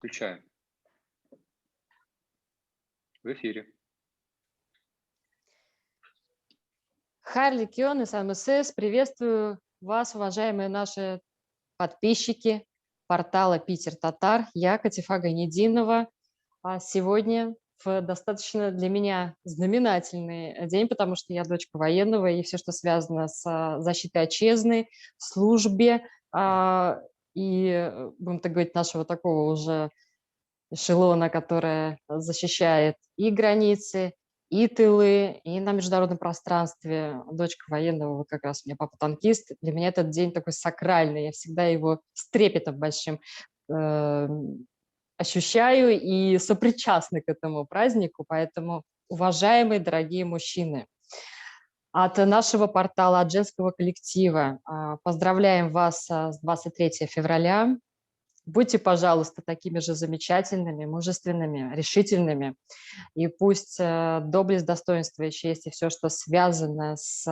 Включаем. В эфире. Харли Кион из МСС. Приветствую вас, уважаемые наши подписчики портала Питер Татар. Я Катифа Гайнединова. Сегодня в достаточно для меня знаменательный день, потому что я дочка военного, и все, что связано с защитой отчизны, службе, и, будем так говорить, нашего такого уже эшелона, которая защищает и границы, и тылы, и на международном пространстве. Дочка военного, вот как раз у меня папа танкист. Для меня этот день такой сакральный. Я всегда его с трепетом большим э, ощущаю и сопричастна к этому празднику. Поэтому, уважаемые, дорогие мужчины, от нашего портала, от женского коллектива поздравляем вас с 23 февраля. Будьте, пожалуйста, такими же замечательными, мужественными, решительными. И пусть доблесть, достоинство и честь, и все, что связано с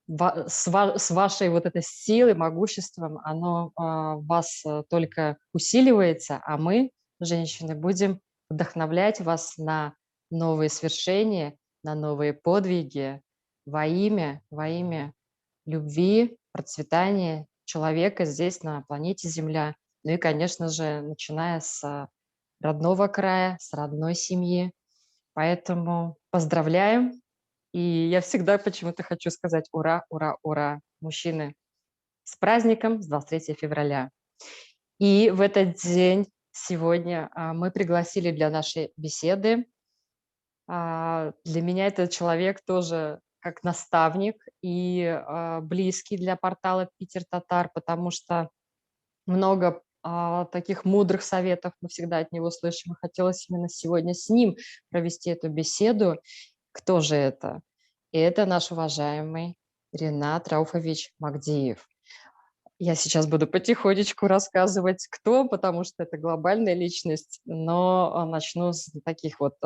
вашей вот этой силой, могуществом, оно вас только усиливается, а мы, женщины, будем вдохновлять вас на новые свершения, на новые подвиги во имя любви, процветания человека здесь, на планете Земля. Ну и, конечно же, начиная с родного края, с родной семьи. Поэтому поздравляем. И я всегда почему-то хочу сказать ура, ура, ура, мужчины, с праздником, с 23 февраля. И в этот день сегодня мы пригласили для нашей беседы. Для меня этот человек тоже как наставник и близкий для портала Питер Татар, потому что много таких мудрых советов мы всегда от него слышим. И хотелось именно сегодня с ним провести эту беседу. Кто же это? И это наш уважаемый Ренат Рауфович Магдиев. Я сейчас буду потихонечку рассказывать, кто, потому что это глобальная личность, но начну с таких вот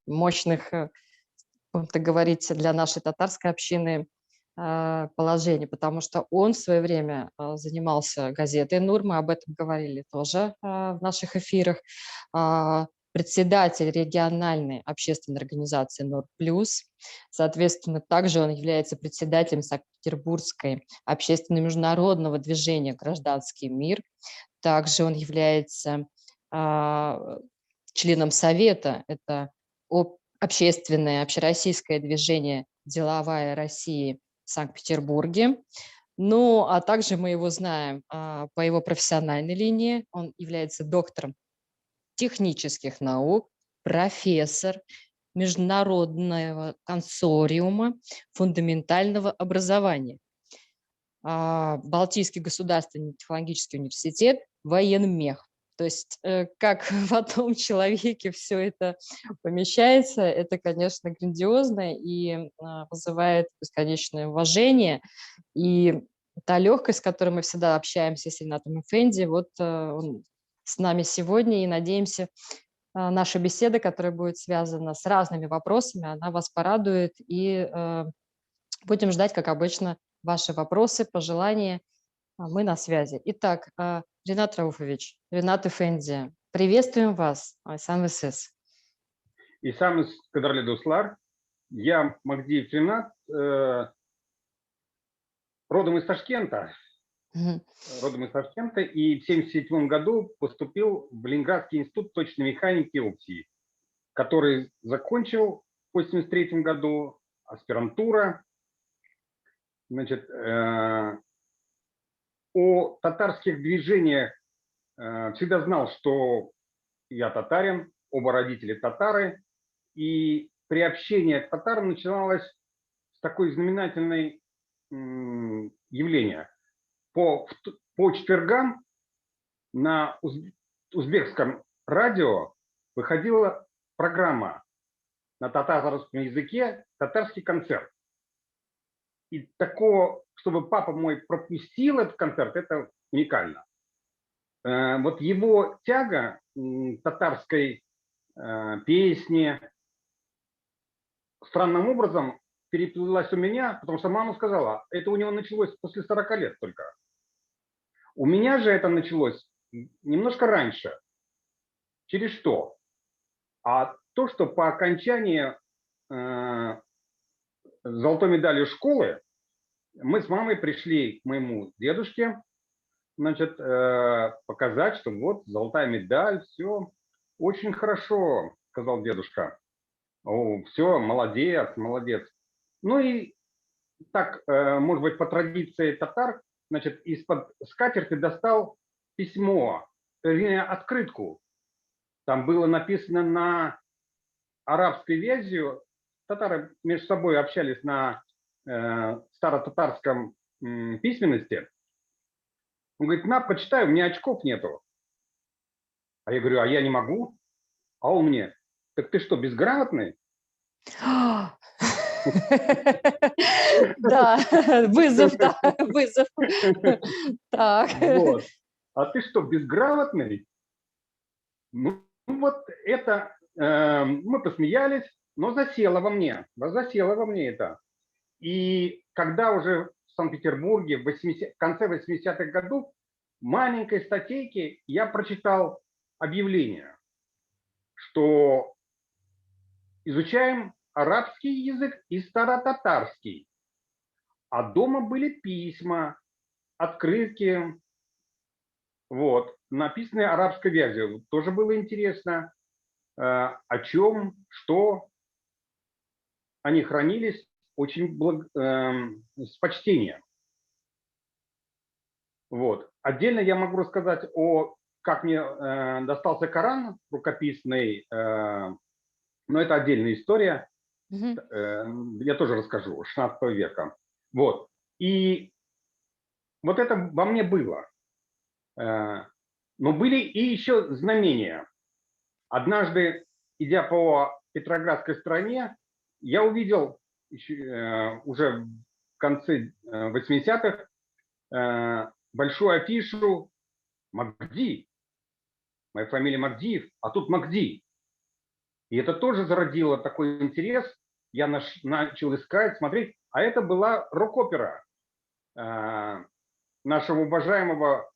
мощных, будем так говорить, для нашей татарской общины положений, потому что он в свое время занимался газетой «Нур», мы об этом говорили тоже в наших эфирах, председатель региональной общественной организации «Нур Плюс». Соответственно, также он является председателем Санкт-Петербургской общественно-международного движения «Гражданский мир». Также он является членом Совета, это общественное, общероссийское движение «Деловая Россия» в Санкт-Петербурге. Ну, а также мы его знаем по его профессиональной линии. Он является доктором технических наук, профессор международного консорциума фундаментального образования, Балтийский государственный технологический университет, военмех. То есть как в одном человеке все это помещается, это, конечно, грандиозно и вызывает бесконечное уважение. И та легкость, с которой мы всегда общаемся с Ренатом Эфенди, вот он с нами сегодня, и надеемся, наша беседа, которая будет связана с разными вопросами, она вас порадует, и будем ждать, как обычно, ваши вопросы, пожелания. Мы на связи. Итак, Ренат Рауфович, Ренат Эфенди, приветствуем вас, Айсан СС. İsam Кадарлы Дуслар, я Магдиев Ренат, родом из Ташкента, и в 1977 году поступил в Ленинградский институт точной механики и оптики, который закончил в 1983 году, аспирантура. Значит, о татарских движениях всегда знал, что я татарин, оба родители татары, и приобщение к татарам начиналось с такой знаменательной явления. По четвергам на узбекском радио выходила программа на татарском языке «Татарский концерт». И такого, чтобы папа мой пропустил этот концерт, это уникально. Вот его тяга татарской песни странным образом переплылась у меня, потому что мама сказала, это у него началось после 40 лет только. У меня же это началось немножко раньше. Через что? А то, что по окончании золотой медалью школы мы с мамой пришли к моему дедушке, значит, показать, что вот золотая медаль, все очень хорошо, сказал дедушка. О, все, молодец, молодец. Ну и так, может быть, по традиции татар, значит, из-под скатерти достал письмо, вернее, открытку. Там было написано на арабской вязью. Татары между собой общались на старотатарском письменности. Он говорит, на, почитай, у меня очков нету. А я говорю, а я не могу. А он мне, так ты что, безграмотный? Да, вызов, да, вызов. Так. Вот. А ты что, безграмотный? Ну, вот это, мы посмеялись, но засело во мне это. И когда уже в Санкт-Петербурге в конце 80-х годов в маленькой статейке я прочитал объявление, что изучаем арабский язык и старотатарский. А дома были письма, открытки, вот, написанные арабской вязью. Тоже было интересно, о чем, что. Они хранились очень с почтением. Вот. Отдельно я могу рассказать как мне достался Коран рукописный, но это отдельная история. Я тоже расскажу, 16 века. Вот. И вот это во мне было. Но были и еще знамения. Однажды, идя по Петроградской стороне, я увидел уже в конце 80-х большую афишу Махди. Моя фамилия Магдиев, а тут Махди. И это тоже зародило такой интерес. Я начал искать, смотреть. А это была рок-опера нашего уважаемого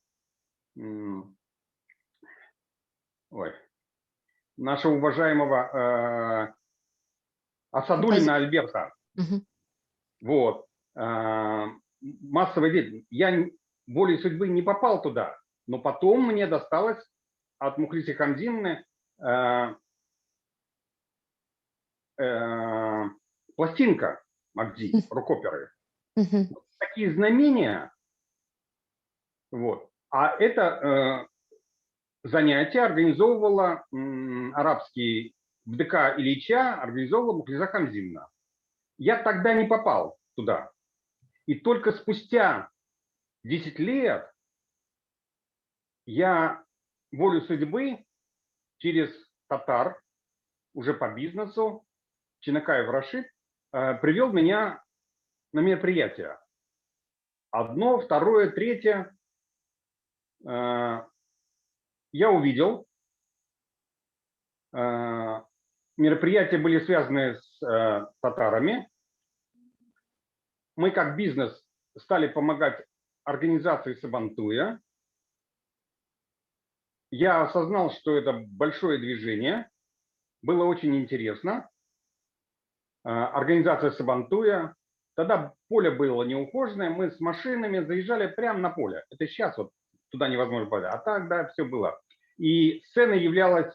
Асадуллина Альберта. Вот. Массовое деятельность. Я волей судьбы не попал туда, но потом мне досталось от Мухлисы Хамзиновны пластинка Махди, рок-оперы. Такие знамения. Вот. А это занятие организовывала арабский в ДК Ильича, организовывала Мухлиза Хамзиновна. Я тогда не попал туда. И только спустя 10 лет я волю судьбы через татар, уже по бизнесу, Чинакаев Рашид, привел меня на мероприятие. Одно, второе, третье. Я увидел. Мероприятия были связаны с татарами. Мы как бизнес стали помогать организации Сабантуя. Я осознал, что это большое движение. Было очень интересно. Организация Сабантуя. Тогда поле было неухоженное. Мы с машинами заезжали прямо на поле. Это сейчас вот туда невозможно попасть. А тогда все было. И сценой являлась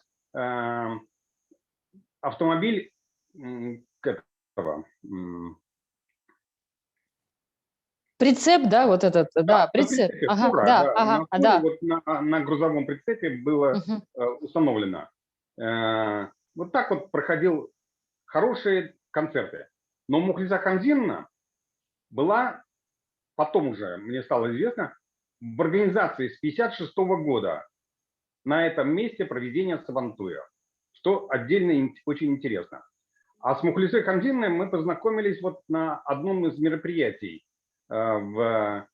автомобиль этого. Прицеп, да, вот этот, да, прицеп. Прицепе, Ага, фура, да, да, ага, на фуре, да. вот на грузовом прицепе было установлено. Вот так вот проходил хорошие концерты. Но Мухлиза Хамзиновна была, потом уже мне стало известно, в организации с 1956 года на этом месте проведения Сабантуя, что отдельно очень интересно. А с Мухлисой Хамзиновной мы познакомились вот на одном из мероприятий во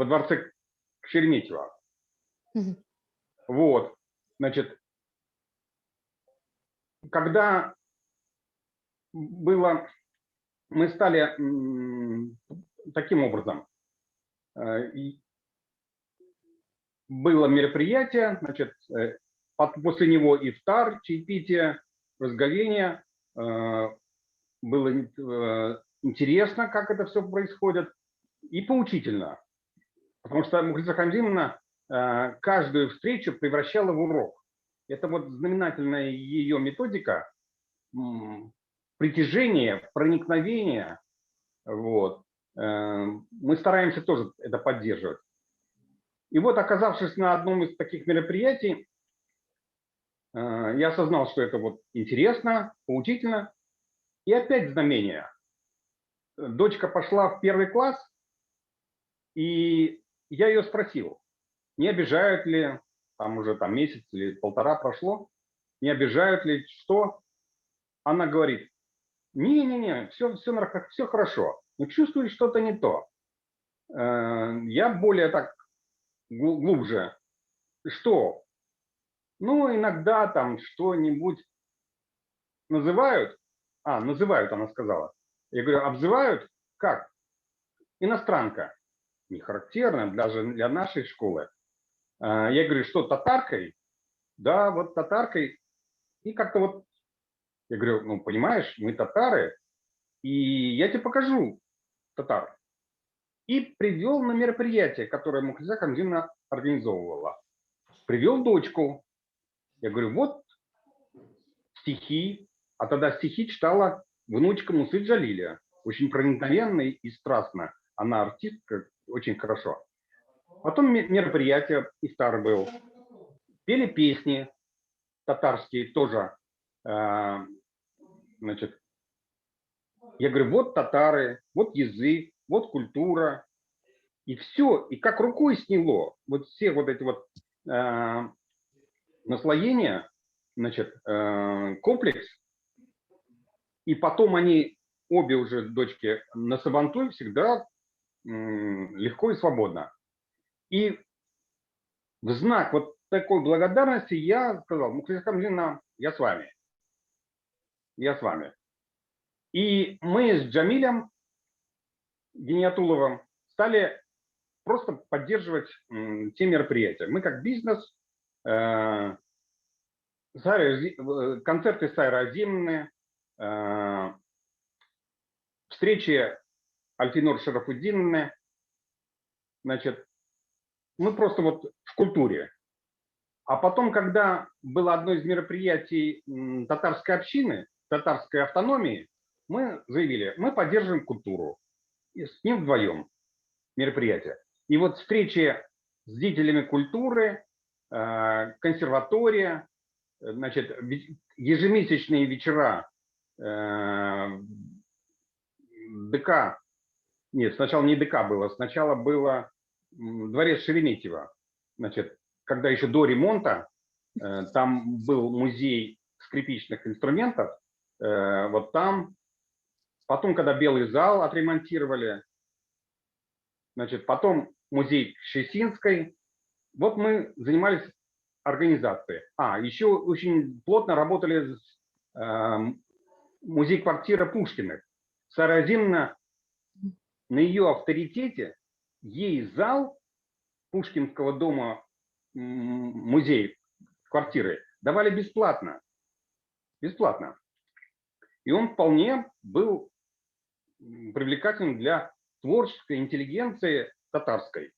дворце Шереметьево. Вот, значит, когда было, мы стали таким образом, было мероприятие, значит, после него ифтар, чаепитие, разговение. Было интересно, как это все происходит, и поучительно. Потому что Мухлиса Хамзиновна каждую встречу превращала в урок. Это вот знаменательная ее методика притяжения, проникновения. Вот. Мы стараемся тоже это поддерживать. И вот, оказавшись на одном из таких мероприятий, я осознал, что это вот интересно, поучительно. И опять знамение. Дочка пошла в 1 класс, и я ее спросил, не обижают ли, там уже там месяц или полтора прошло, не обижают ли, что? Она говорит, не-не-не, все хорошо, но чувствую что-то не то. Я более так глубже. Что? Ну, иногда там что-нибудь называют. Называют, она сказала. Я говорю, обзывают? Как? Иностранка. Не характерно даже для нашей школы. Я говорю, что, татаркой? Да, вот татаркой. И как-то вот, я говорю, ну, понимаешь, мы татары, и я тебе покажу татар. И привел на мероприятие, которое Мухлиса Хамзиновна организовывала. Привел дочку. Я говорю, вот стихи. А тогда стихи читала внучка Мусы Джалиля. Очень проникновенно и страстно. Она артистка, очень хорошо. Потом мероприятие, ифтар был. Пели песни татарские тоже. Значит, я говорю, вот татары, вот язык, вот культура. И все, и как рукой сняло. Вот все вот эти вот наслоения, значит, комплекс. И потом они, обе уже дочки, на сабантуй всегда легко и свободно. И в знак вот такой благодарности я сказал, Мухлиса Хамзиновна, я с вами. Я с вами. И мы с Джамилем Гениатуловым стали просто поддерживать те мероприятия. Мы как бизнес, концерты Сайры Азимовны, встречи Альфинур Шарафуддиновны, значит, мы просто вот в культуре. А потом, когда было одно из мероприятий татарской общины, татарской автономии, мы заявили, мы поддерживаем культуру. И с ним вдвоем мероприятие. И вот встречи с деятелями культуры, консерватория, значит, ежемесячные вечера ДК, нет, сначала не ДК было, сначала было дворец Шереметьево, значит, когда еще до ремонта, там был музей скрипичных инструментов, вот там, потом, когда Белый зал отремонтировали, значит, потом музей Щесинской, вот мы занимались организацией. Еще очень плотно работали с музей-квартира Пушкиных. Сайра Азимовна, на ее авторитете, ей зал Пушкинского дома, музей, квартиры, давали бесплатно. Бесплатно. И он вполне был привлекательным для творческой интеллигенции татарской.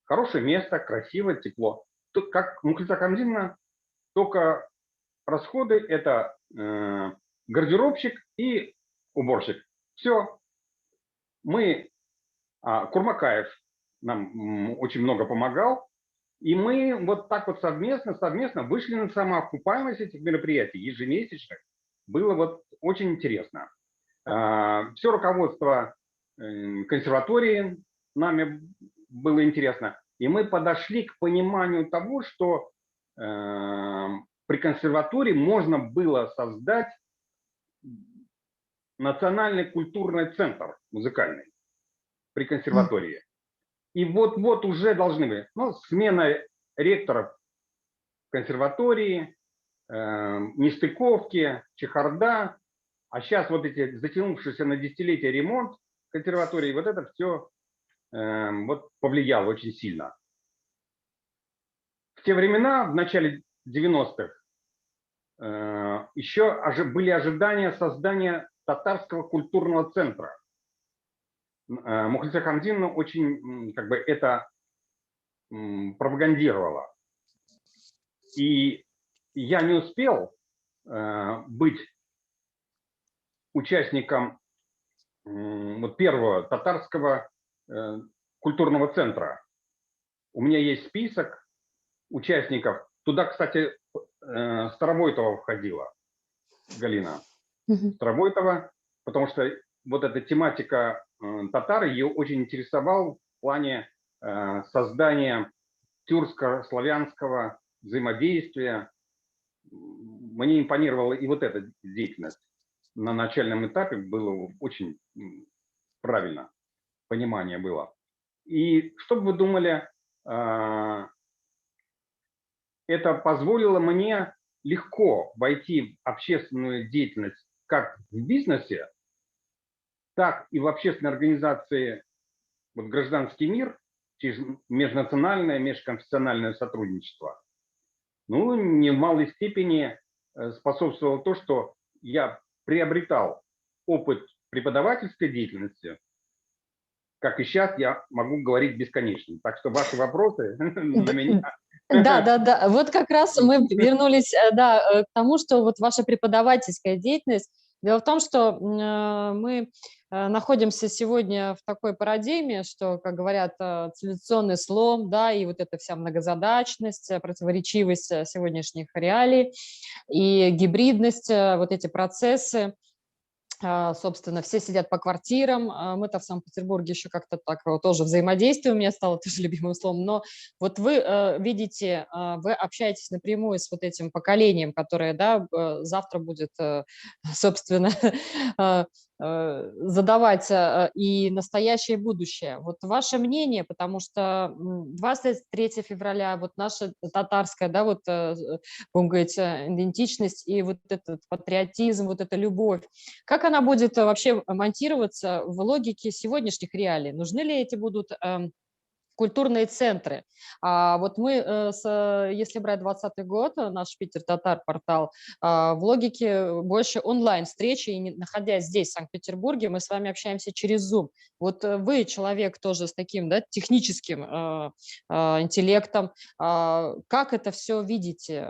Хорошее место, красиво, тепло. Тут, как Мухлиса Хамзиновна, только расходы – это гардеробщик и уборщик. Все. Мы, Курмакаев нам очень много помогал, и мы вот так вот совместно вышли на самоокупаемость этих мероприятий ежемесячных. Было вот очень интересно. Все руководство консерватории нами было интересно. И мы подошли к пониманию того, что при консерватории можно было создать национальный культурный центр музыкальный при консерватории. И вот уже должны быть. Ну, смена ректоров консерватории, нестыковки, чехарда. А сейчас вот эти затянувшиеся на десятилетия ремонт консерватории, вот это все вот повлияло очень сильно. те времена, в начале 90-х, еще были ожидания создания татарского культурного центра. Мухлиса Хамзиновна очень как бы это пропагандировала. И я не успел быть участником вот первого татарского культурного центра. У меня есть список участников. Туда, кстати, Старовойтова входила, Галина. Старовойтова, потому что вот эта тематика татар ее очень интересовала в плане создания тюркско-славянского взаимодействия. Мне импонировала и вот эта деятельность. На начальном этапе было очень правильно, понимание было. И что бы вы думали, это позволило мне легко войти в общественную деятельность как в бизнесе, так и в общественной организации вот, «Гражданский мир», через межнациональное, межконфессиональное сотрудничество. Ну, не в малой степени способствовало то, что я приобретал опыт преподавательской деятельности, как и сейчас я могу говорить бесконечно. Так что ваши вопросы на меня... Да, да, да. Вот как раз мы вернулись, да, к тому, что вот ваша преподавательская деятельность. Дело в том, что мы находимся сегодня в такой парадигме, что, как говорят, цивилизационный слом, да, и вот эта вся многозадачность, противоречивость сегодняшних реалий и гибридность, вот эти процессы. Собственно, все сидят по квартирам. Мы-то в Санкт-Петербурге еще как-то так тоже взаимодействие у меня стало тоже любимым словом. Но вот вы видите, вы общаетесь напрямую с вот этим поколением, которое, да, завтра будет, собственно, задавать и настоящее, и будущее. Вот ваше мнение, потому что 23 февраля, вот наша татарская, да, вот, будем говорить, идентичность и вот этот патриотизм, вот эта любовь, как она будет вообще монтироваться в логике сегодняшних реалий? Нужны ли эти будут культурные центры? Вот мы, если брать 2020 год, наш Питер-Татар портал, в логике больше онлайн-встречи, и находясь здесь, в Санкт-Петербурге, мы с вами общаемся через Zoom. Вот вы человек тоже с таким, да, техническим интеллектом. Как это все видите?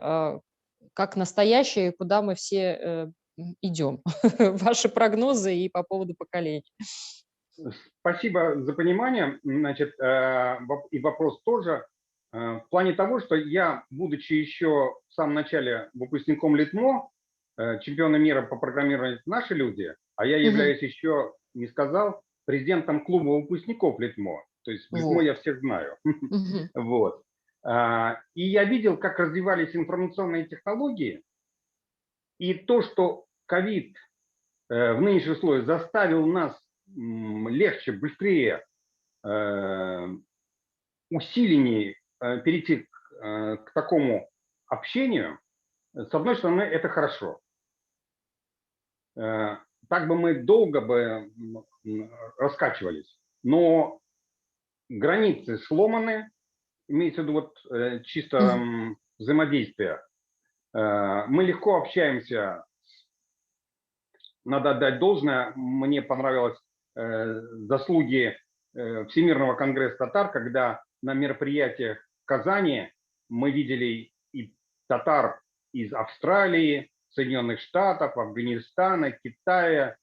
Как настоящее, и куда мы все идем? Ваши прогнозы и по поводу поколений. Спасибо за понимание. Значит, и вопрос тоже. В плане того, что я, будучи еще в самом начале выпускником ЛИТМО, чемпионом мира по программированию «Наши люди», а я являюсь еще, не сказал, президентом клуба выпускников ЛИТМО. То есть в ЛИТМО я всех знаю. Вот. И я видел, как развивались информационные технологии, и то, что ковид в нынешнем условиях заставил нас легче, быстрее, усиленнее перейти к такому общению, с одной стороны, это хорошо. Так бы мы долго бы раскачивались, но границы сломаны, имеется в виду вот чисто взаимодействие. Мы легко общаемся, надо отдать должное, мне понравилось заслуги Всемирного конгресса татар, когда на мероприятиях в Казани мы видели и татар из Австралии, Соединенных Штатов, Афганистана, Китая.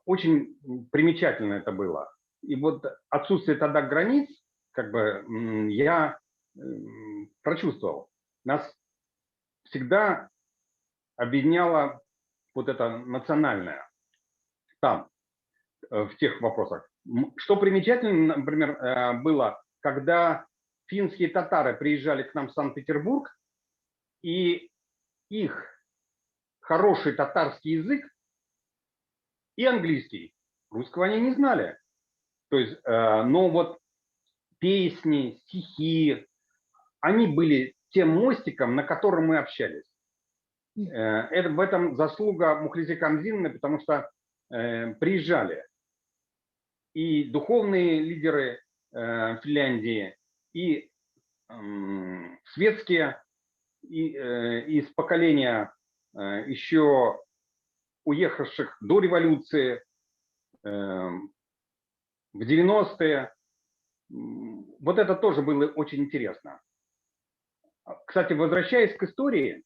Очень примечательно это было. И вот отсутствие тогда границ, как бы я прочувствовал. Нас всегда объединяло вот это национальное там, в тех вопросах. Что примечательно, например, было, когда финские татары приезжали к нам в Санкт-Петербург, и их хороший татарский язык и английский, русского они не знали. То есть, но вот песни, стихи, они были тем мостиком, на котором мы общались. Это, в этом заслуга Мухлисы Хамзиновны, потому что приезжали и духовные лидеры Финляндии, и светские, из поколения еще уехавших до революции, в 90-е. Вот это тоже было очень интересно. Кстати, возвращаясь к истории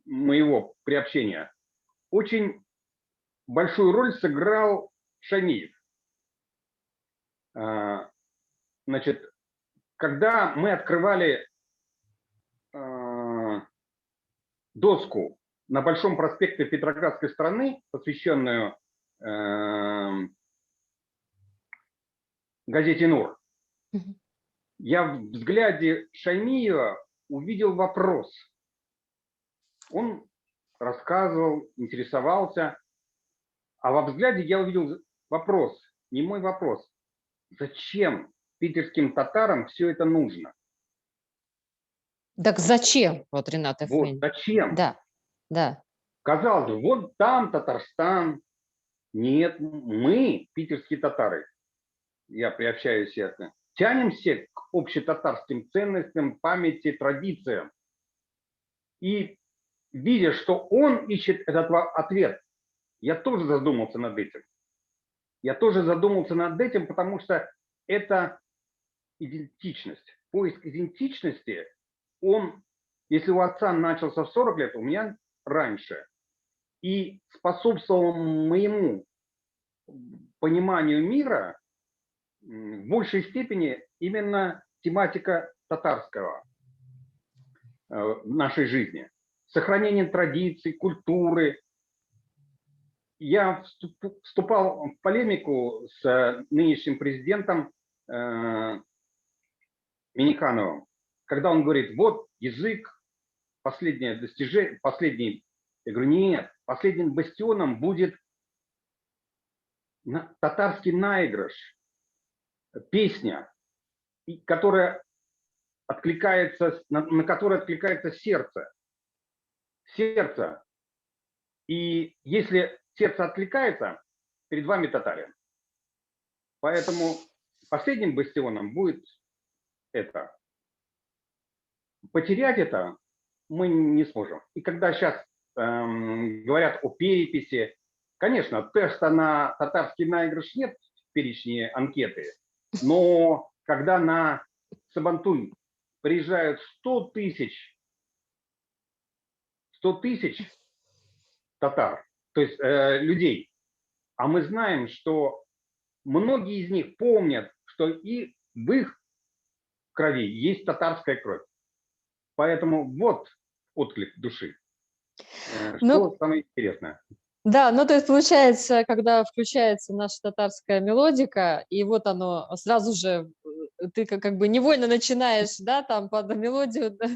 моего приобщения, очень большую роль сыграл Шамиев. Значит, когда мы открывали доску на Большом проспекте Петроградской страны, посвященную газете «Нур», я в взгляде Шаймиева увидел вопрос. Он рассказывал, интересовался, а во взгляде я увидел вопрос, не мой вопрос. Зачем питерским татарам все это нужно? Так зачем, вот Ренат Вот Эфренич? зачем? Да, да. Казалось бы, вот там Татарстан. Нет, мы, питерские татары, я приобщаюсь это, тянемся к общетатарским ценностям, памяти, традициям. И видя, что он ищет этот ответ, я тоже задумался над этим. Я тоже задумался над этим, потому что это идентичность. Поиск идентичности, он, если у отца начался в 40 лет, у меня раньше. И способствовал моему пониманию мира в большей степени именно тематика татарского в нашей жизни. Сохранение традиций, культуры. Я вступал в полемику с нынешним президентом Минихановым, когда он говорит, вот язык, последнее достижение, последний. Я говорю, нет, последним бастионом будет татарский наигрыш, песня, которая откликается, на которое откликается сердце. Сердце. И если сердце откликается, перед вами татарин. Поэтому последним бастионом будет это. Потерять это мы не сможем. И когда сейчас говорят о переписи, конечно, теста на татарский наигрыш нет в перечне анкеты, но когда на Сабантуй приезжают 100 тысяч татар, то есть людей, а мы знаем, что многие из них помнят, что и в их крови есть татарская кровь. Поэтому вот отклик души. Ну, Что самое интересное? да, ну то есть получается, когда включается наша татарская мелодика, и вот оно сразу же, ты как бы невольно начинаешь, да, там под мелодию, да,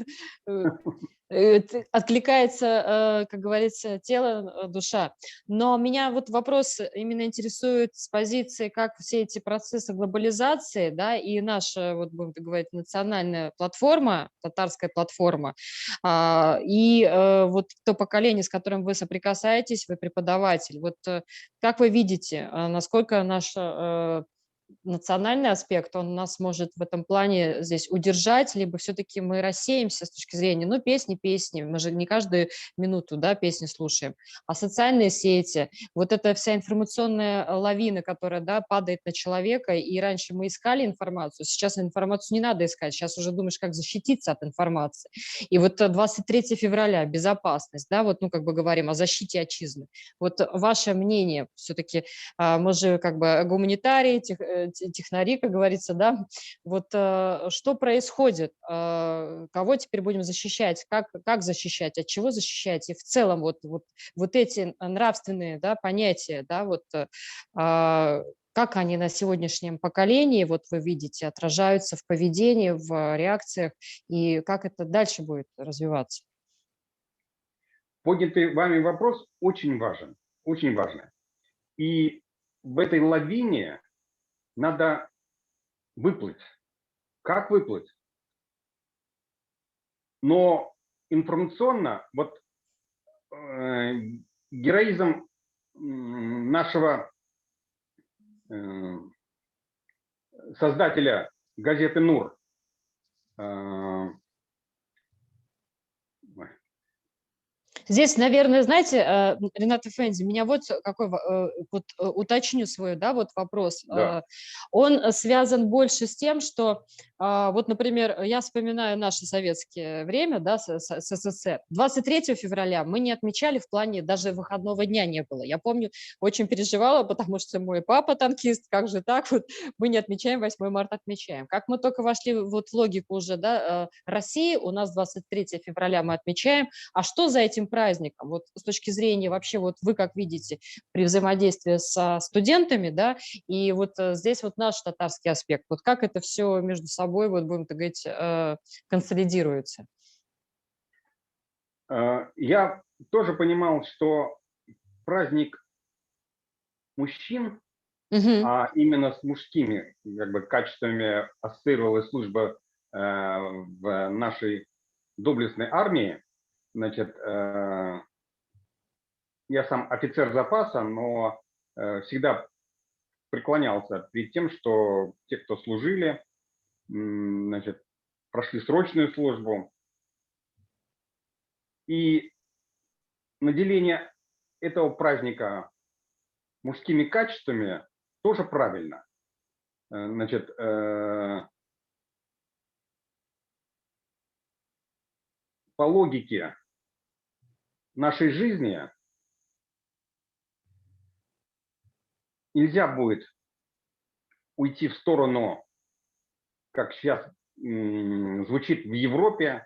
откликается, как говорится, тело, душа. Но меня вот вопрос именно интересует с позиции, как все эти процессы глобализации, да, и наша, вот будем так говорить, национальная платформа, татарская платформа, и вот то поколение, с которым вы соприкасаетесь, вы преподаватель, вот как вы видите, насколько наша национальный аспект, он нас может в этом плане здесь удержать, либо все-таки мы рассеемся с точки зрения, ну, песни, мы же не каждую минуту, да, песни слушаем, а социальные сети, вот эта вся информационная лавина, которая, да, падает на человека, и раньше мы искали информацию, сейчас информацию не надо искать, сейчас уже думаешь, как защититься от информации. И вот 23 февраля, безопасность, да, вот, ну, как бы говорим о защите отчизны. Вот ваше мнение все-таки, мы же как бы гуманитарии, технари, как говорится, да, вот что происходит, кого теперь будем защищать, как защищать, от чего защищать, и в целом вот эти нравственные, да, понятия, да, вот как они на сегодняшнем поколении, вот вы видите, отражаются в поведении, в реакциях, и как это дальше будет развиваться? Поднятый вами вопрос очень важен, очень важный. И в этой лавине надо выплыть. Как выплыть? Но информационно, вот героизм нашего создателя газеты «Нур», ой, Здесь, наверное, знаете, Ренат Эфенди, меня вот какой, вот уточню свой, да, вот вопрос. да, Он связан больше с тем, что, вот, например, я вспоминаю наше советское время, да, СССР. 23 февраля мы не отмечали в плане, даже выходного дня не было. Я помню, очень переживала, потому что мой папа танкист, как же так вот, мы не отмечаем 8 марта, отмечаем. Как мы только вошли вот в логику уже, да, России, у нас 23 февраля мы отмечаем, а что за этим праздником? Вот с точки зрения вообще, вот вы как видите при взаимодействии со студентами, да, и вот здесь вот наш татарский аспект, вот как это все между собой, вот будем так говорить, консолидируется? я тоже понимал, что праздник мужчин, Мгм. а именно с мужскими как бы, качествами ассоциировалась служба в нашей доблестной армии. Значит, я сам офицер запаса, но всегда преклонялся перед тем, что те, кто служили, значит, прошли срочную службу. И наделение этого праздника мужскими качествами тоже правильно. Значит, по логике нашей жизни нельзя будет уйти в сторону, как сейчас звучит в Европе,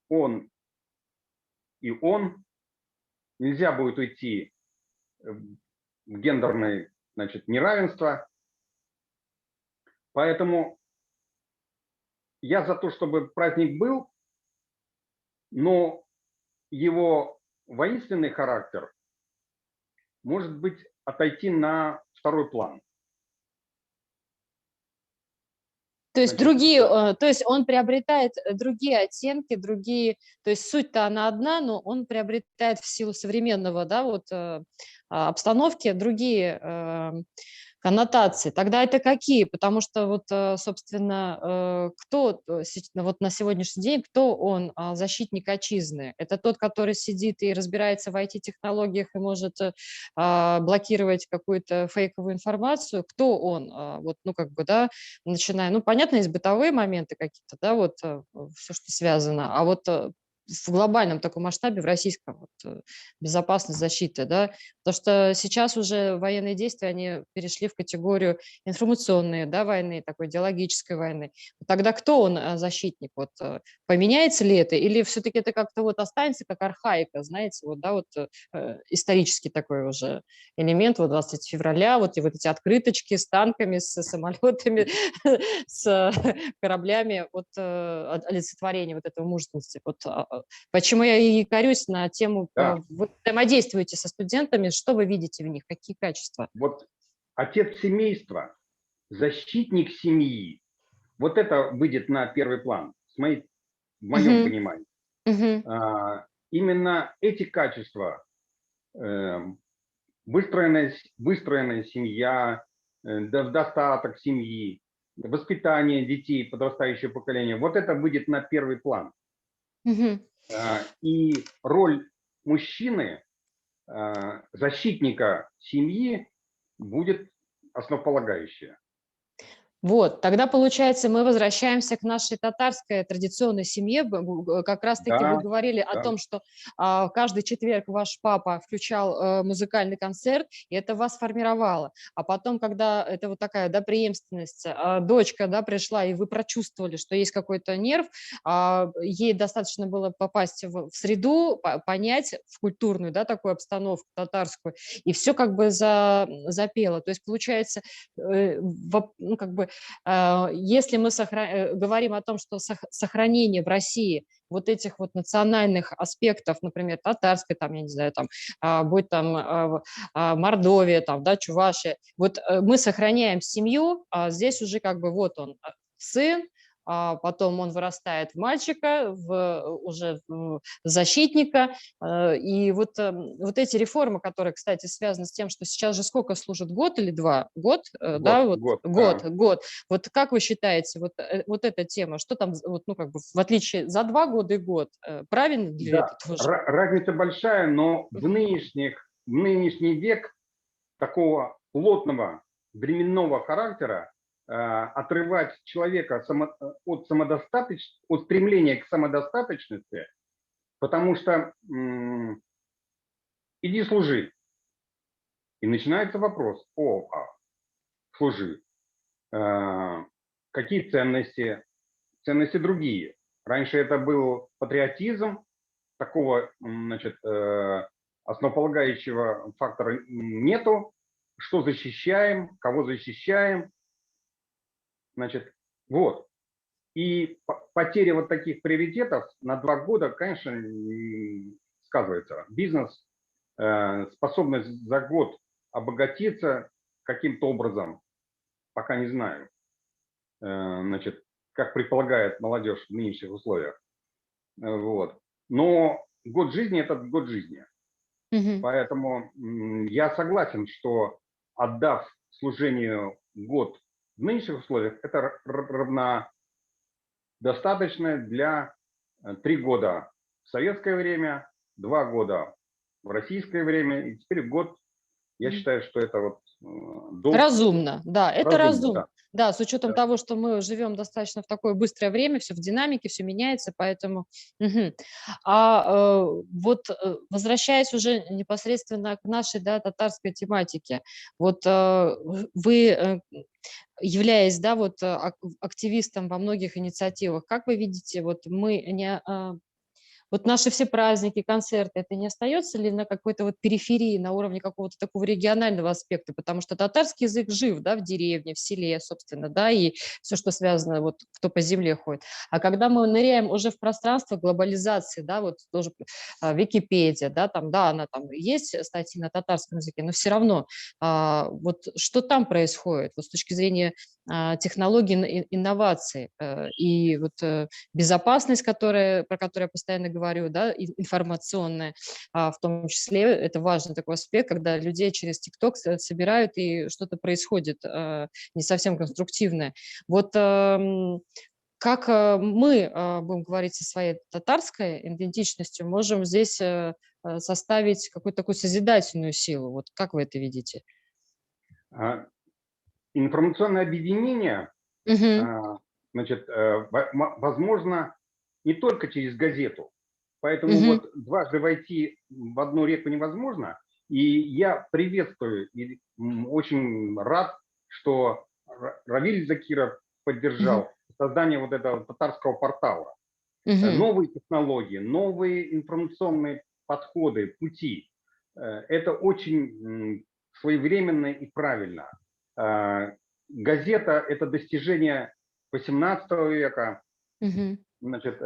он и он. Нельзя будет уйти в гендерное, значит, неравенство. Поэтому я за то, чтобы праздник был, но его воинственный характер может быть отойти на второй план. То есть Значит, другие, то есть он приобретает другие оттенки, другие, то есть суть-то она одна, но он приобретает в силу современного, да, вот обстановки другие коннотации. Тогда это какие? Потому что вот, собственно, кто вот на сегодняшний день, кто он защитник отчизны? Это тот, который сидит и разбирается в IT-технологиях и может блокировать какую-то фейковую информацию? Кто он? Вот, ну, как бы, да, начиная, ну, понятно, есть бытовые моменты какие-то, да, вот все, что связано, а вот в глобальном таком масштабе, в российском, вот, безопасность защиты, да, потому что сейчас уже военные действия, они перешли в категорию информационные, да, войны, такой идеологической войны. Тогда кто он, защитник? Вот, поменяется ли это, или все-таки это как-то вот останется как архаика, знаете, вот, да, вот исторический такой уже элемент, вот 23 февраля, вот и вот эти открыточки с танками, с самолетами, с кораблями, вот олицетворение вот этого мужественности. Вот почему я и корюсь на тему, да, вы взаимодействуете со студентами, что вы видите в них, какие качества? вот отец семейства, защитник семьи, вот это выйдет на первый план, в моем Мгм. понимании. Мгм. Именно эти качества, э, выстроенная семья, достаток семьи, воспитание детей, подрастающего поколения, вот это выйдет на первый план. Мгм. И роль мужчины, защитника семьи, будет основополагающая. Вот, тогда, получается, мы возвращаемся к нашей татарской традиционной семье. Как раз-таки вы Да, говорили о да. том, что каждый четверг ваш папа включал музыкальный концерт, и это вас формировало. А потом, когда это вот такая, да, преемственность, дочка, да, пришла, и вы прочувствовали, что есть какой-то нерв, ей достаточно было попасть в среду, понять в культурную, да, такую обстановку татарскую, и все как бы запело. То есть, получается, ну, как бы если мы говорим о том, что сохранение в России вот этих вот национальных аспектов, например, татарской, там, я не знаю, там, будь там Мордовия, там, да, Чувашия, вот мы сохраняем семью, а здесь уже как бы вот он, сын, а потом он вырастает в мальчика, уже в защитника. И вот эти реформы, которые, кстати, связаны с тем, что сейчас же сколько служит, год или 2? Год, да, вот Год, год, да. год. Вот как вы считаете, вот эта тема, что там, вот, ну, как бы, в отличие за 2 года и год, правильно ли Да, это тоже? разница большая, но в нынешний век такого плотного временного характера отрывать человека от стремления к самодостаточности, потому что иди служи. И начинается вопрос: служи. Какие ценности? Ценности другие. Раньше это был патриотизм, такого, значит, основополагающего фактора нету. Что защищаем, кого защищаем, значит, вот. И потеря вот таких приоритетов на 2 года, конечно, сказывается. Бизнес, способность за год обогатиться каким-то образом, пока не знаю, значит, как предполагает молодежь в нынешних условиях. Вот. Но год жизни – это год жизни. Мгм. Поэтому я согласен, что отдав служению год в нынешних условиях, это равнодостаточно для 3 года в советское время, 2 года в российское время, и теперь год. Я Мгм. считаю, что это вот долг Разумно, да, это разумно, разумно. да. Да, с учетом Да. того, что мы живем достаточно в такое быстрое время, все в динамике, все меняется, поэтому мгм. Возвращаясь уже непосредственно к нашей, да, татарской тематике, вот, вы, являясь, да, вот, активистом во многих инициативах, как вы видите, вот мы не, вот наши все праздники, концерты, это не остается ли на какой-то вот периферии, на уровне какого-то такого регионального аспекта? Потому что татарский язык жив, да, в деревне, в селе, собственно, да, и все, что связано, вот кто по земле ходит. А когда мы ныряем уже в пространство глобализации, да, вот тоже Википедия, да, она там есть статьи на татарском языке, но все равно вот что там происходит, вот с точки зрения технологий, инноваций, и вот безопасность, про которую я постоянно говорю, да, информационная, в том числе, это важный такой аспект, когда людей через ТикТок собирают и что-то происходит не совсем конструктивное. Вот как мы, будем говорить, со своей татарской идентичностью можем здесь составить какую-то такую созидательную силу? Вот как вы это видите? А, Информационное объединение, Мгм. а, значит, возможно не только через газету. Поэтому Мгм. вот дважды войти в одну реку невозможно. И я приветствую и очень рад, что Равиль Закиров Мгм. поддержал создание вот этого татарского портала. Мгм. Новые технологии, новые информационные подходы, пути. Это очень своевременно и правильно. Газета – это достижение XVIII века, Мгм. значит,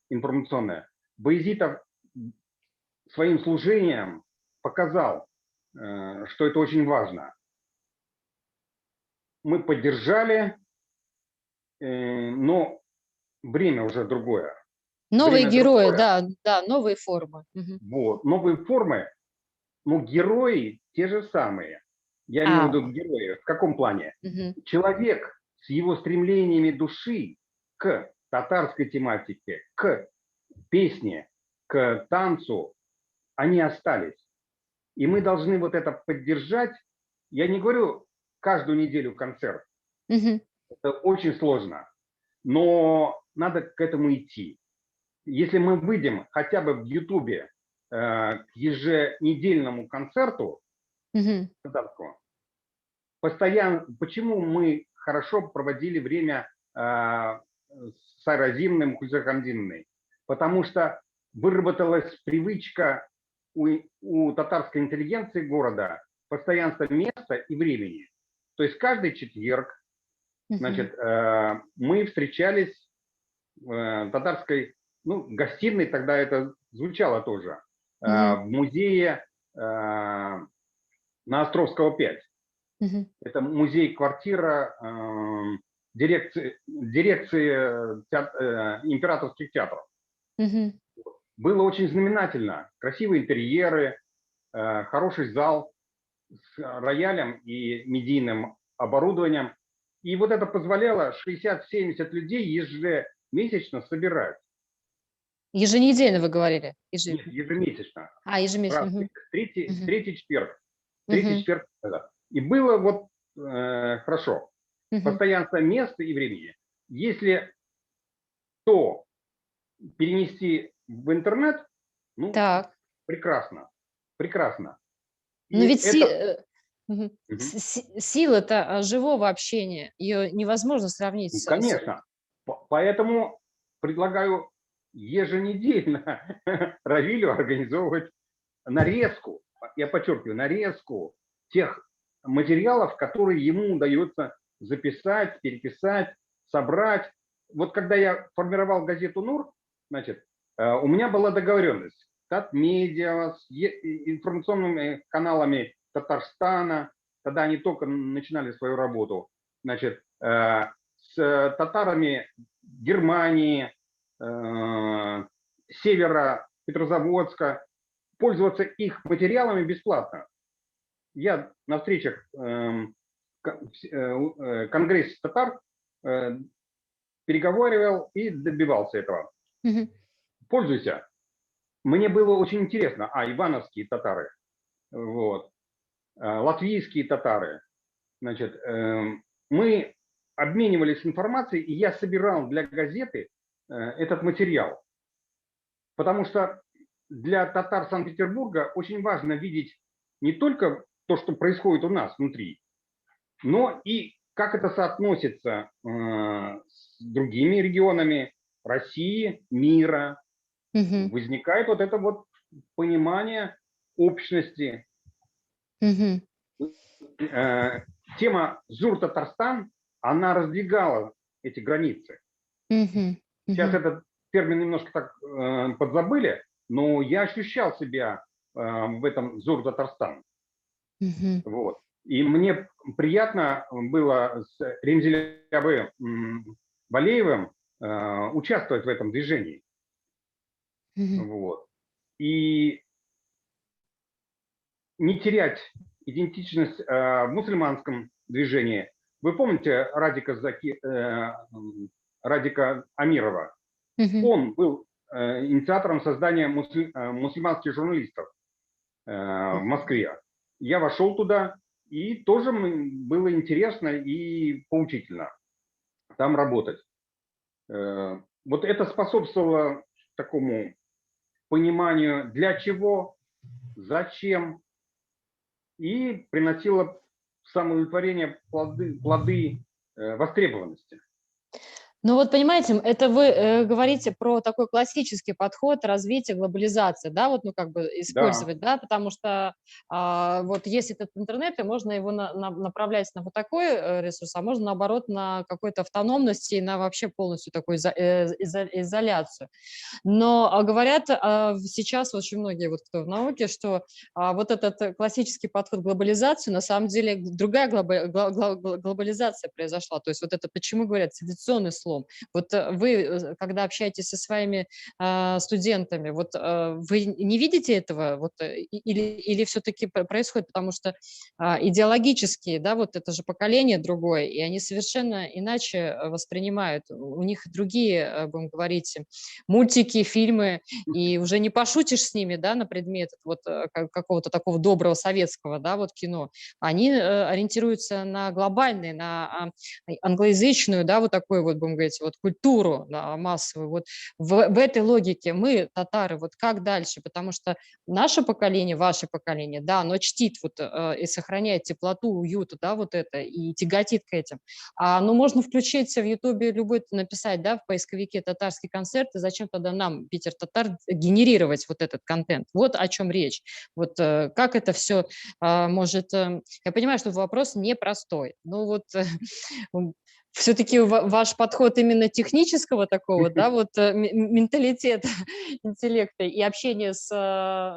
информационное. Баязитов своим служением показал, что это очень важно. Мы поддержали, но время уже другое. Новые Время герои, другое. да, да, новые формы. Мгм. Вот. Новые формы, но герои те же самые. Я имею в А, виду герои. В каком плане? мгм. Человек с его стремлениями души к татарской тематике, к песне, к танцу, они остались. И мы должны вот это поддержать. Я не говорю каждую неделю концерт. Мгм. Это очень сложно. Но надо к этому идти. Если мы выйдем хотя бы в Ютубе к еженедельному концерту Мгм. татарского, постоянно, почему мы хорошо проводили время с Айразимным, Хузерхамдиной? Потому что выработалась привычка у татарской интеллигенции города постоянства места и времени. То есть каждый четверг, Мгм. значит, мы встречались в татарской, ну, гостиной, тогда это звучало тоже, Мгм. в музее на Островского 5. Мгм. Это музей-квартира дирекции императорских театров. Мгм. Было очень знаменательно. Красивые интерьеры, хороший зал с роялем и медийным оборудованием. И вот это позволяло 60-70 людей ежемесячно собирать. Еженедельно вы говорили? Нет, ежемесячно. Ежемесячно. Раз, Мгм. третий, Мгм. третий четверг. Третий Мгм. четверг. Да. И было вот хорошо. Мгм. Постоянство места и времени. Если то перенести в интернет, ну, Так. прекрасно. Прекрасно. Но И ведь это... мгм. Мгм. Сила-то живого общения, ее невозможно сравнить Ну, с конечно. Поэтому предлагаю еженедельно Равилю организовывать нарезку, я подчеркиваю, нарезку тех материалов, которые ему удается записать, переписать, собрать. Вот когда я формировал газету «Нур», значит, у меня была договоренность с Татмедиа, с информационными каналами Татарстана, тогда они только начинали свою работу, значит, с татарами Германии, севера Петрозаводска, пользоваться их материалами бесплатно. Я на встречах Конгресс татар переговаривал и добивался этого. Мгм. Пользуйся. Мне было очень интересно. Ивановские татары, вот, латвийские татары. Значит, мы обменивались информацией, и я собирал для газеты этот материал. Потому что для татар Санкт-Петербурга очень важно видеть не только то, что происходит у нас внутри, но и как это соотносится с другими регионами России, мира. Мгм. Возникает вот это вот понимание общности. Мгм. Тема Зур-Татарстан, она раздвигала эти границы. Мгм. Сейчас Мгм. этот термин немножко так подзабыли, но я ощущал себя в этом Зур-Татарстан. Мгм. Вот. И мне приятно было с Ремзилябе Валеевым участвовать в этом движении. Мгм. Вот. И не терять идентичность в мусульманском движении. Вы помните Радика Амирова? Мгм. Он был инициатором создания мусульманских журналистов в Москве. Я вошел туда, и тоже было интересно и поучительно там работать. Вот это способствовало такому пониманию, для чего, зачем, и приносило самоудовлетворение, плоды востребованности. Ну вот понимаете, это вы говорите про такой классический подход развития глобализации, да, вот, ну, как бы Да, использовать, да, потому что вот есть этот интернет, и можно его направлять на вот такой ресурс, а можно, наоборот, на какой-то автономности и на вообще полностью такую изоляцию. Но говорят сейчас очень многие, вот кто в науке, что вот этот классический подход к глобализации, на самом деле другая глобализация произошла. То есть вот это, почему говорят, цивилизационный слом. Вот вы, когда общаетесь со своими студентами, вот вы не видите этого? Вот, или все-таки происходит, потому что идеологически, да, вот это же поколение другое, и они совершенно иначе воспринимают. У них другие, будем говорить, мультики, фильмы, и уже не пошутишь с ними, да, на предмет вот какого-то такого доброго советского, да, вот кино. Они ориентируются на глобальные, на англоязычную, да, вот такую вот, будем говорить, вот культуру, да, массовую. Вот в этой логике мы, татары, вот как дальше? Потому что наше поколение, ваше поколение, да, оно чтит вот и сохраняет теплоту, уют, да, вот это, и тяготит к этим. Ну, можно включить в Ютубе любой, написать, да, в поисковике татарский концерт, и зачем тогда нам, Питер Татар, генерировать вот этот контент? Вот о чем речь. Вот как это все может... Я понимаю, что вопрос непростой. Ну вот все-таки ваш подход именно технического такого, да, вот менталитета, интеллекта и общения с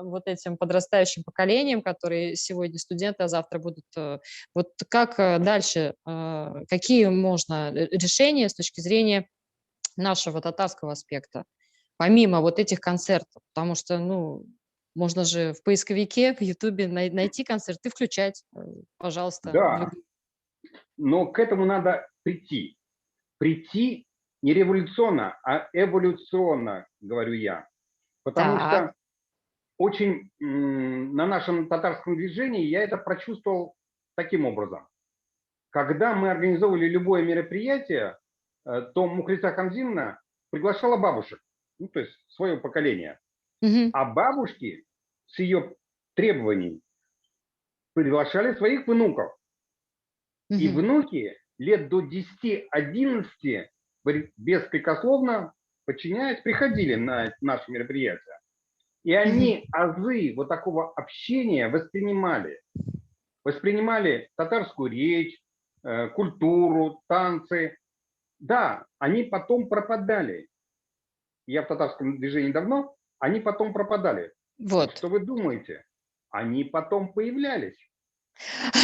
вот этим подрастающим поколением, которые сегодня студенты, а завтра будут. Вот как дальше, какие можно решения с точки зрения нашего татарского аспекта, помимо вот этих концертов? Потому что, ну, можно же в поисковике, в Ютубе найти концерт и включать, пожалуйста, в Да, любой. но к этому надо прийти. Прийти не революционно, а эволюционно, говорю я. Потому Так. что очень на нашем татарском движении я это прочувствовал таким образом. Когда мы организовывали любое мероприятие, то Мухлиса Хамзиновна приглашала бабушек, ну, то есть свое поколение. Мгм. А бабушки с ее требований приглашали своих внуков. И Мгм. внуки лет до 10-11 беспрекословно, подчиняясь, приходили на наши мероприятия. И Мгм. они азы вот такого общения воспринимали. Воспринимали татарскую речь, культуру, танцы. Да, они потом пропадали. Я в татарском движении давно, они потом пропадали. Но Вот. что вы думаете? Они потом появлялись.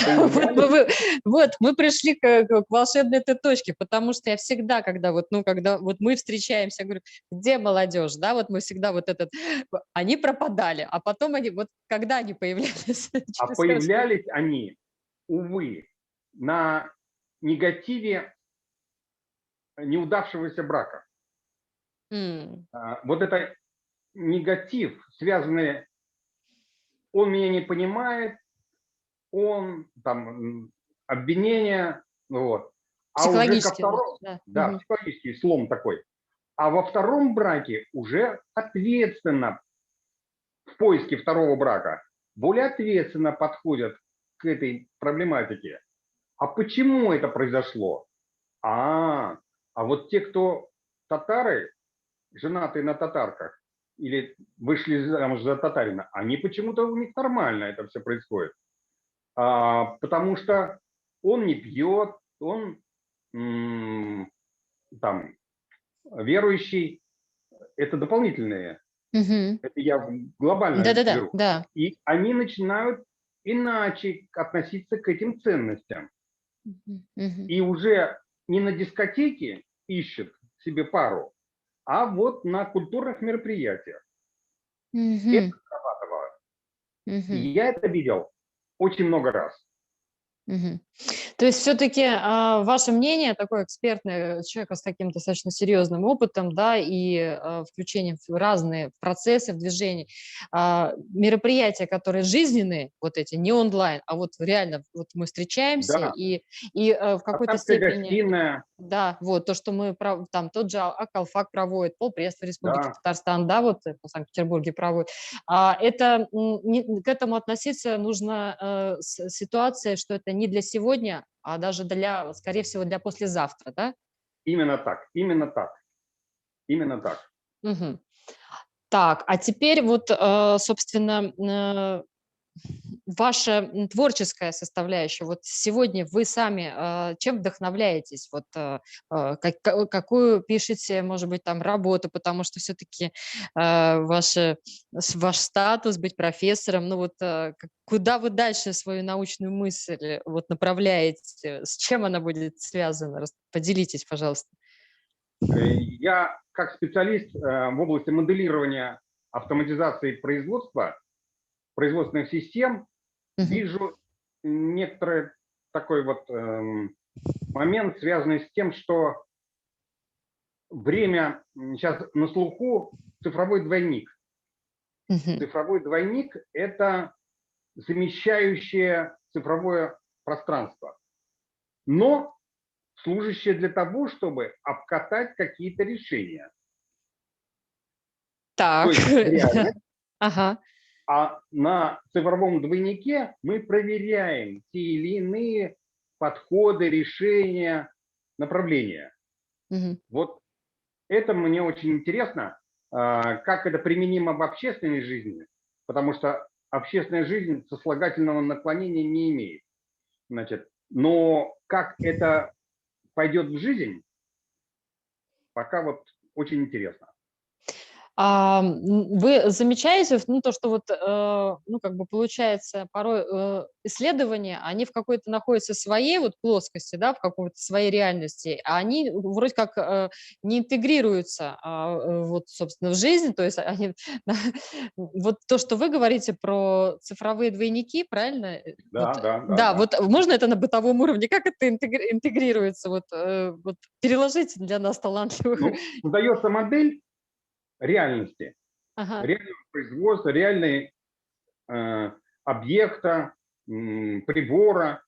Вот Появлялись, мы пришли к волшебной этой точке, потому что я всегда, когда вот, ну, когда вот мы встречаемся, говорю: "Где молодежь?" Да, вот мы всегда вот этот они пропадали, а потом они вот когда они появлялись а через сколько. появлялись они, увы, на негативе неудавшегося брака. М. Вот это негатив, связанный, он меня не понимает, он там обвинения, вот. А уже ко Психологически, второму, да. да, Мгм. психологический слом такой. А во втором браке уже ответственно, в поиске второго брака, более ответственно подходят к этой проблематике. А почему это произошло? А, а вот те, кто татары, женатые на татарках, или вышли замуж за татарина, они почему-то у них нормально это все происходит. Потому что он не пьет, он там верующий. Это дополнительные. Мгм. Это я глобально Да-да-да, беру. да. И они начинают иначе относиться к этим ценностям. Мгм. Мгм. И уже не на дискотеке ищут себе пару, а вот на культурных мероприятиях. Это Мгм. срабатывало. И Мгм. я это видел очень много раз. Мгм. То есть все-таки ваше мнение, такое экспертное, человека с таким достаточно серьезным опытом, да, и включением в разные процессы, в движение, мероприятия, которые жизненные, вот эти, не онлайн, а вот реально, вот мы встречаемся, Да, и в какой-то татарская степени, гостиная, да, вот то, что мы, там тот же Акалфак проводит, полпредства Республики да, Татарстан, да, вот в Санкт-Петербурге проводит, это к этому относиться нужно с ситуацией, что это не для сегодня, а даже для, скорее всего, для послезавтра, да? именно так, именно так, именно так. Мгм. Так, а теперь вот, собственно, ваша творческая составляющая. Вот сегодня вы сами чем вдохновляетесь? Вот какую пишете, может быть, там работу, потому что все-таки ваш статус быть профессором, ну вот куда вы дальше свою научную мысль вот направляете? С чем она будет связана? Поделитесь, пожалуйста. Я как специалист в области моделирования автоматизации производства, производственных систем, Мгм. вижу некоторый такой вот момент, связанный с тем, что время сейчас на слуху цифровой двойник. Мгм. Цифровой двойник – это замещающее цифровое пространство, но служащее для того, чтобы обкатать какие-то решения. То Так, есть реальность. ага. А на цифровом двойнике мы проверяем те или иные подходы, решения, направления. Мгм. Вот это мне очень интересно, как это применимо в общественной жизни, потому что общественная жизнь сослагательного наклонения не имеет. Значит, но как это пойдет в жизнь, пока вот очень интересно. Вы замечаете, ну, то, что вот, ну, как бы получается, порой исследования, они в какой-то находятся своей вот плоскости, да, в какой-то своей реальности, а они вроде как не интегрируются, вот, собственно, в жизнь, то есть они, вот то, что вы говорите про цифровые двойники, правильно? Вот, Да, да, да, да, да. вот можно это на бытовом уровне, как это интегрируется, вот, вот переложите для нас талантливых. Ну, создается модель реальности, Ага. реального производства, реальной объекта, прибора,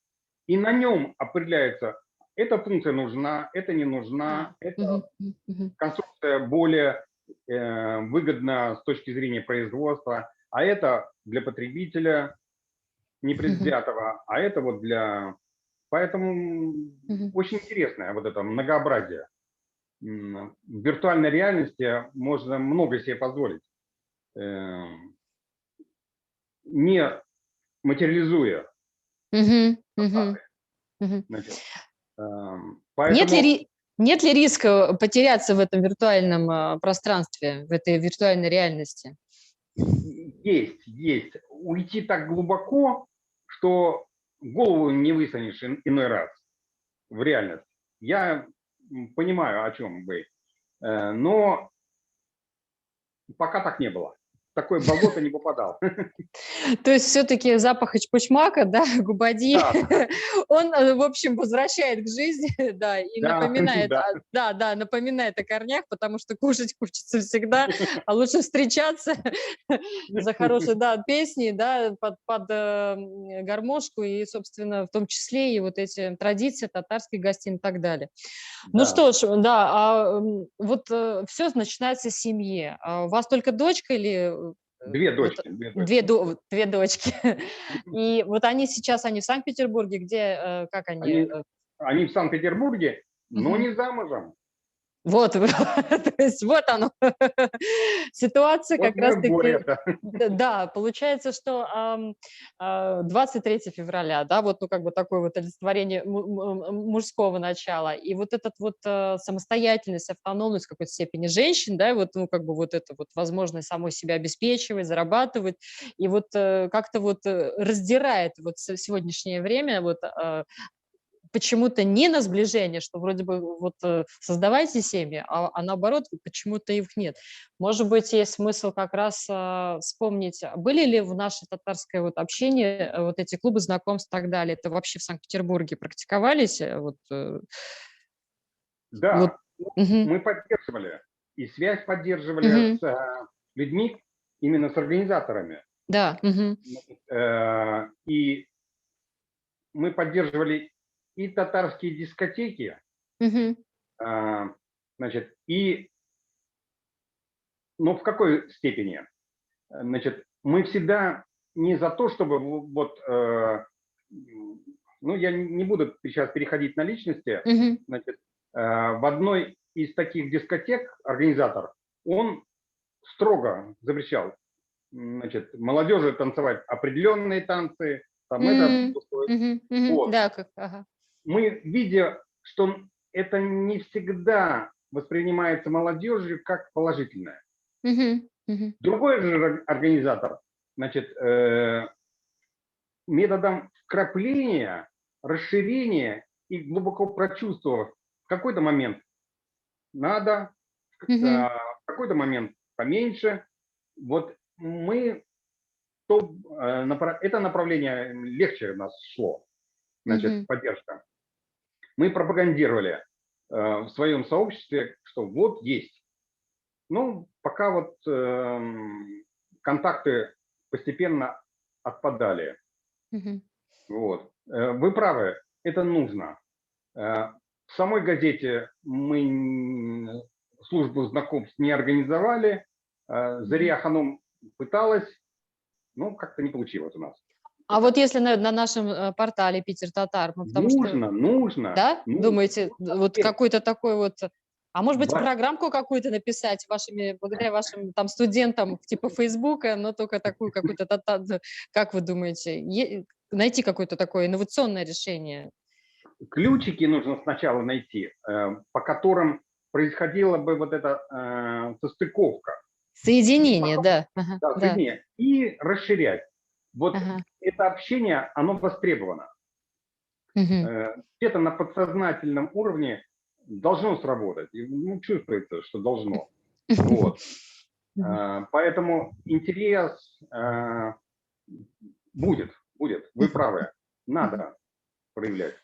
и на нем определяется, эта функция нужна, это не нужна, эта Мгм, мгм, конструкция более выгодна с точки зрения производства, а это для потребителя мгм, непредвзятого, а это вот для... Поэтому мгм. очень интересное вот это многообразие. В виртуальной реальности можно много себе позволить, не материализуя Мгм, мгм, фасады. мгм. Значит, Нет ли, поэтому ри- нет ли риска потеряться в этом виртуальном пространстве, в этой виртуальной реальности? есть. Уйти так глубоко, что голову не высунешь иной раз в реальность. Я понимаю, о чем вы. Но пока так не было. В такое болото не попадал. То есть все-таки запах эчпочмака, да, губади, Да, он, в общем, возвращает к жизни, да, и да, напоминает, да. да, да, напоминает о корнях, потому что кушать хочется всегда, а лучше встречаться за хорошие, да, песни, да, под гармошку и, собственно, в том числе и вот эти традиции татарских гостин и так далее. Ну Да. что ж, да, вот все начинается с семьи. А у вас только дочка или Две вот дочки, две дочки. две дочки? И вот они сейчас, они в Санкт-Петербурге, где, как они? Они в Санкт-Петербурге, но Мгм. не замужем. Вот, то есть вот оно. Ситуация Вот как мое раз-таки, горе-то. да, получается, что 23 февраля, да, вот, ну, как бы такое вот олицетворение мужского начала, и вот этот вот самостоятельность, автономность в какой-то степени женщин, да, и вот, ну, как бы вот это вот возможность самой себя обеспечивать, зарабатывать, и вот как-то вот раздирает вот сегодняшнее время вот почему-то не на сближение, что вроде бы вот создавайте семьи, наоборот почему-то их нет. Может быть, есть смысл как раз вспомнить, были ли в наше татарское вот общение вот эти клубы знакомств и так далее, это вообще в Санкт-Петербурге практиковались? Вот, Да, мгм, мы поддерживали. И связь поддерживали мгм, с людьми, именно с организаторами. да, мгм, И мы поддерживали и татарские дискотеки, мгм, а, значит, и, но в какой степени? Значит, мы всегда не за то, чтобы вот, ну, я не буду сейчас переходить на личности, мгм, значит, в одной из таких дискотек организатор, он строго запрещал, значит, молодежи танцевать определенные танцы, там это, мгм, мгм, вот. да, как, ага, Мы, видя, что это не всегда воспринимается молодежью как положительное. мгм, мгм, Другой же организатор, значит, методом вкрапления, расширения и глубоко прочувствовав, в какой-то момент надо, мгм, в какой-то момент поменьше. Вот мы, это направление легче у нас шло, значит, мгм, поддержка. Мы пропагандировали в своем сообществе, что вот есть. Ну, пока вот контакты постепенно отпадали. мгм, Вот. Вы правы, это нужно. В самой газете мы службу знакомств не организовали. мгм. Зария Ханум пыталась, но как-то не получилось у нас А вот это. если на нашем портале Питер Татар, мы потому что, Нужно, нужно, да, нужно. думаете, вот какой-то такой вот, а может быть, Во- программку какую-то написать благодаря вашим там студентам типа Фейсбука, но только такую какую-то, как вы думаете, найти какое-то такое инновационное решение? ключики нужно сначала найти, по которым происходила бы вот эта состыковка. Соединение, да. Ага, Да, да. соединение. И расширять. Вот Ага. это общение, оно востребовано. Мгм. Где-то на подсознательном уровне должно сработать. И, ну, чувствуется, что должно. Вот. Мгм. Поэтому интерес будет. Вы правы. Мгм. Надо проявлять.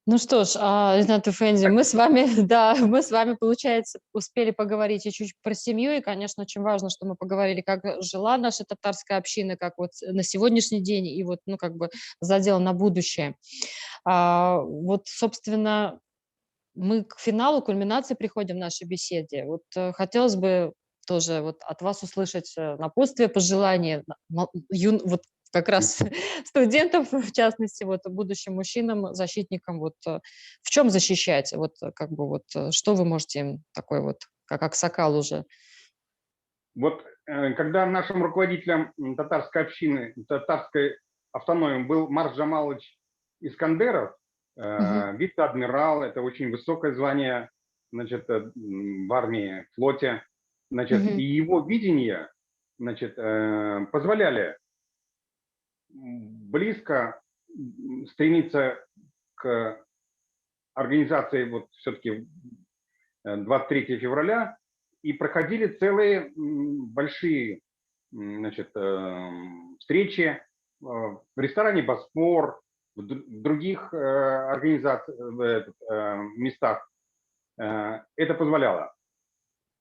Ну что ж, Ренат Эфенди, мы с вами, да, мы с вами, получается, успели поговорить и чуть про семью, и, конечно, очень важно, что мы поговорили, как жила наша татарская община, как вот на сегодняшний день, и вот, ну, как бы задел на будущее. Вот, собственно, мы к финалу, кульминации приходим в нашей беседе. Вот хотелось бы тоже вот от вас услышать напутствие, пожелания, вот как раз студентам, в частности, вот будущим мужчинам, защитникам, вот в чем защищать, вот как бы вот что вы можете им такой вот, как Аксакал уже. Вот когда нашим руководителем татарской общины, татарской автономии был Марс Джамалович Искандеров, Мгм. вице-адмирал, это очень высокое звание, значит, в армии, флоте, значит, и Мгм. его видение, значит, позволяли близко стремиться к организации вот все-таки 23 февраля, и проходили целые большие, значит, встречи в ресторане «Босфор», в других местах. Это позволяло.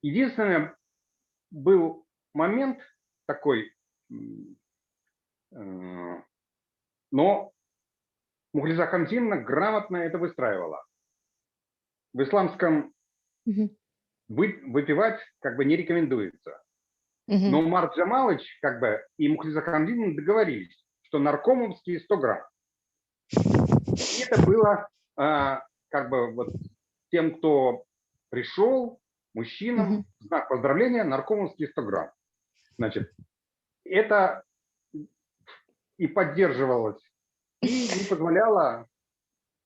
Единственное, был момент такой, но Мухлиза Хамзиновна грамотно это выстраивала. В исламском Мгм. выпивать как бы не рекомендуется. Мгм. Но Марк Джамалович как бы и Мухлиза Хамзиновна договорились, что наркомовские 100 грамм. И это было как бы вот тем, кто пришел, мужчинам, Мгм. в знак поздравления, наркомовские 100 грамм. Значит, это и поддерживалось, и не позволяло,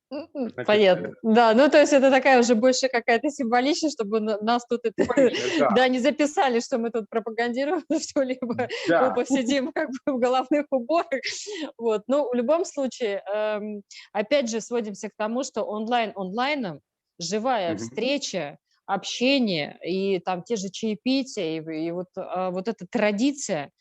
значит, Понятно. Да, ну то есть это такая уже больше какая-то символичность, чтобы нас тут это, символичное, да, да, не записали, что мы тут пропагандируем что-либо, да, оба сидим как бы в головных уборах. Вот. Но в любом случае, опять же, сводимся к тому, что онлайн онлайном, живая мгм, встреча, общение и там те же чаепития, и вот, вот эта традиция,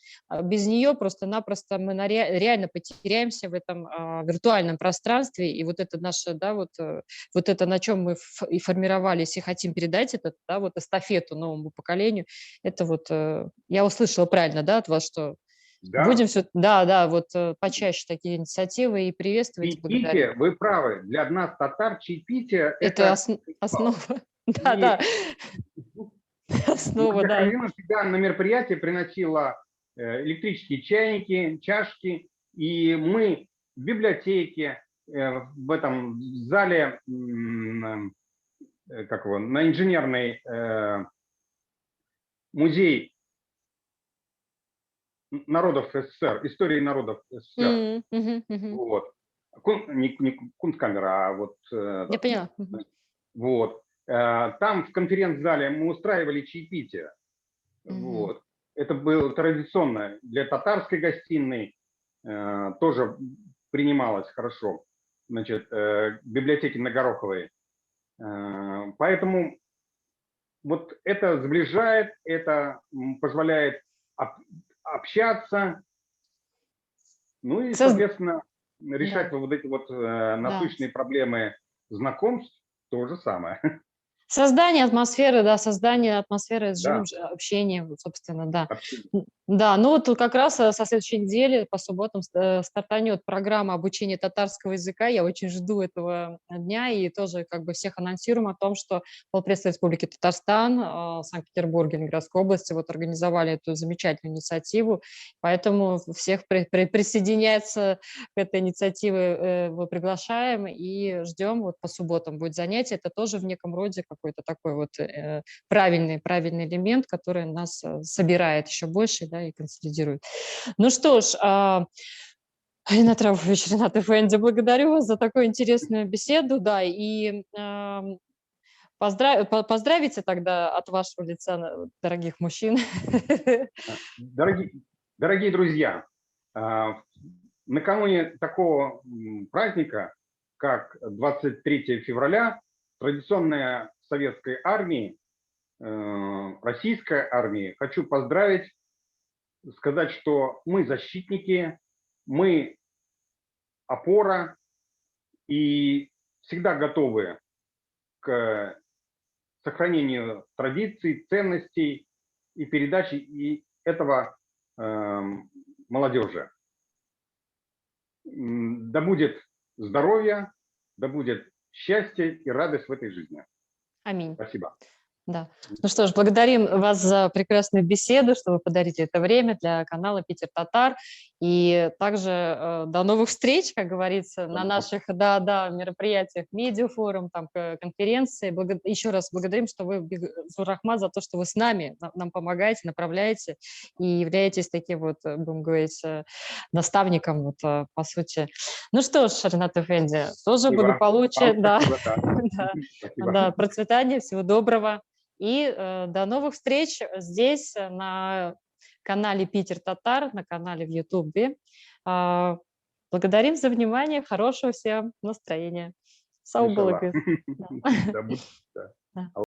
без нее просто-напросто мы реально потеряемся в этом виртуальном пространстве, и вот это наше, да, вот, вот это, на чем мы и формировались, и хотим передать этот, да, вот эстафету новому поколению, это вот, я услышала правильно, да, от вас, что будем да. все, да, да, вот почаще такие инициативы и приветствовать, и благодарить. Чаепитие, вы правы, для нас, татар, чаепитие – Это это ритуал. основа, да, да, И основа, Ольга да. Хамзина всегда на мероприятие приносила электрические чайники, чашки, и мы в библиотеке, в этом зале, как его, на инженерный музей народов СССР, истории народов СССР, Мгм, мгм. вот, не Кунсткамера, а вот Я этот, поняла. Мгм, вот, там в конференц-зале мы устраивали чаепитие. мгм. Вот. Это было традиционно. Для татарской гостиной тоже принималось хорошо. Значит, библиотеки на Гороховой. Поэтому вот это сближает, это позволяет общаться, ну и, Соз- соответственно, решать Да, вот эти вот да. насущные проблемы знакомств, то же самое. Создание атмосферы, да, создание атмосферы с живым Да, общением, вот, собственно, да. общение. Да, ну вот тут как раз со следующей недели по субботам стартанет программа обучения татарского языка. Я очень жду этого дня и тоже как бы всех анонсируем о том, что полпредства Республики Татарстан, Санкт-Петербург, Ленинградской области вот организовали эту замечательную инициативу. Поэтому всех присоединяется к этой инициативе, мы приглашаем и ждем. Вот по субботам будет занятие. Это тоже в неком роде какой-то такой вот правильный элемент, который нас собирает еще больше, да, и консолидирует. Ну что ж, Ренат Рауфович, Ренат Эфенди, благодарю вас за такую интересную беседу, да, и поздравите тогда от вашего лица дорогих мужчин. Дорогие, дорогие друзья, накануне такого праздника, как 23 февраля, традиционная советской армии, российской армии, хочу поздравить, сказать, что мы защитники, мы опора и всегда готовы к сохранению традиций, ценностей и передаче и этого молодежи. Да будет здоровье, да будет счастье и радость в этой жизни. Аминь. Спасибо. Да. Ну что ж, благодарим вас за прекрасную беседу, что вы подарите это время для канала «Питер Татар». И также до новых встреч, как говорится, на наших мероприятиях, медиафорум, там, конференции. Еще раз благодарим, что вы, Зурахмат, за то, что вы с нами, нам помогаете, направляете и являетесь таким вот, будем говорить, наставником, вот, по сути. Ну что ж, Ренат Эфенди, тоже Спасибо. благополучия, да, Спасибо. да, процветания, всего доброго. И до новых встреч здесь, на канале «Питер Татар», на канале в Ютубе. Благодарим за внимание, хорошего всем настроения. Сау Иншаллах. булыгыз. Да будет, да.